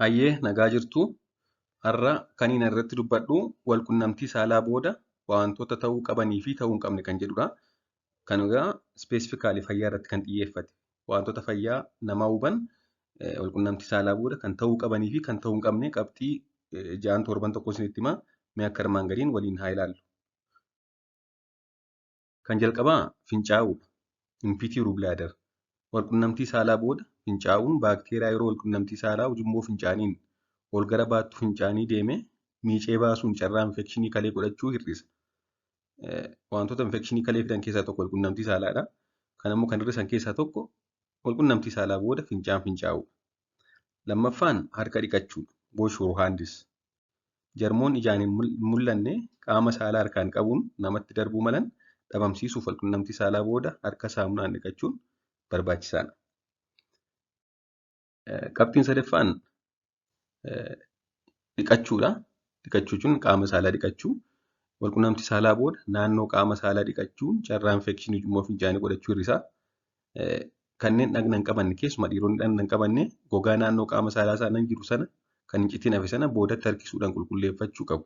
Hayyee nagaa jirtu har'a kan inni irratti dubbadhu walqunnamtii saalaa booda wantoota ta'uu qabanii fi ta'uu hin qabne kan jedhudha. Kan egaa ispeesifikaalii fayyaa irratti kan xiyyeeffate wantoota fayyaa namaa huban walqunnamtii saalaa booda kan ta'uu qabanii fi kan ta'uu hin qabne qabxii 6-7 tokko isinitti himaa mee akka armaan gadiin waliin haa ilaallu. Kan jalqabaa fincaa'uudha. Infiitiiruu bilaadar. Walqunnamtii saalaa booda fincaa'uun baakteeriyaa yeroo walqunnamtii saalaa ujummoo fincaaniin ol gara baattuu fincaanii deemee miicee baasuun carraa infekshinii kalee godhachuu hir'isa. Wantoota infekshinii kalee fidan keessaa tokko walqunnamtii saalaadha. Kan ammoo kan hir'isan keessaa tokko walqunnamtii saalaa booda fincaa'uudha. Lammaffaan harka dhiqachuudha. Wash your hands. Jarmoonni ijaan hin mul'anne qaama saalaa harkaan qabuun namatti darbuu malan dhabamsiisuuf walqunnamtii saalaa booda harka saamunaan dhiqachuun barbaachisaadha. Qabxiin sadaffaan dhiqachuudha. Dhiqachuu jechuun qaama saalaa dhiqachuu. Walqunnamtii saalaa booda naannoo qaama saalaa dhiqachuun carraa infekshinii ujummoo fincaanii godhachuu hir'isa. Kanneen dhagna hin qabanne keessumaa dhiironni dhagna hin qabanne gogaa naannoo qaama saalaa isaanii jiru sana kan hin citiin hafe sana boodatti harkisuudhaan qulqulleeffachuu qabu.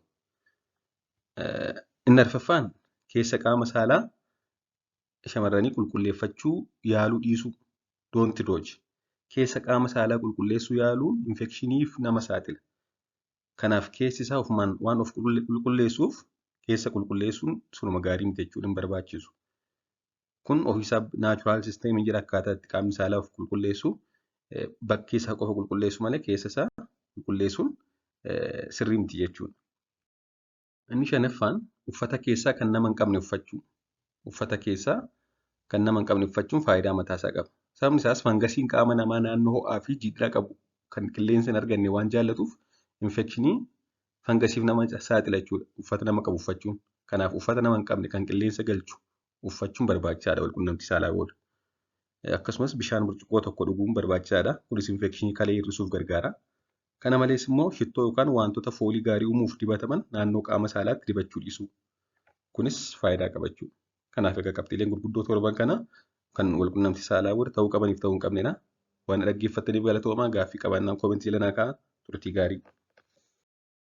Inni arfaffaan keessa qaama saalaa shamarranii qulqulleeffachuu yaaluu dhiisuu. Don't dodge. Keessa qaama saalaa qulqulleessuu yaaluun infekshiniif nama saaxila. Kanaaf keessi isaa ofumaan waan of qulqulleessuuf keessa qulqulleessuun sunuma gaarii miti jechuudha hin barbaachisu. Kun ofiisaa naachuraal siisteemii jira akkaataa itti qaamni saalaa of qulqulleessu bakkee isaa qofa qulqulleessu malee keessa isaa qulqulleessuun sirrii miti jechuudha. Inni shanaffaan uffata keessaa kan nama hin qabne uffachuu. Uffata keessaa kan nama hin qabne uffachuun faayidaa mataasaa qaba. Sababni isaas fangasiin qaama namaa naannoo ho'aa fi jiidhaa qabu kan qilleensa hin arganne waan jaallatuuf infekshinii fangasiif nama saaxila jechuudha. Uffata nama qabu uffachuun. Kanaaf uffata nama hin qabne kan qilleensa galchu uffachuun barbaachisaadha walqunnamtii saalaa booda. Akkasumas bishaan burcuqqoo tokko dhuguun barbaachisaadha. Kunis infekshinii kalee hir'isuuf gargaara. Kana malees immoo shittoo yookaan wantoota foolii gaarii uumuuf dibataman naannoo qaama saalaatti dibachuu dhiisuu. Kunis faayidaa qaba jechuudha. Kanaaf egaa qabxiileen gurguddoo torban kana kan walqunnamtii saalaa booda ta'uu qabaniif ta'uu hin qabnedha. Waan dhaggeeffattaniif galatoomaa gaaffii qabaannaan koomentii lanaa kaa'aa turtii gaarii.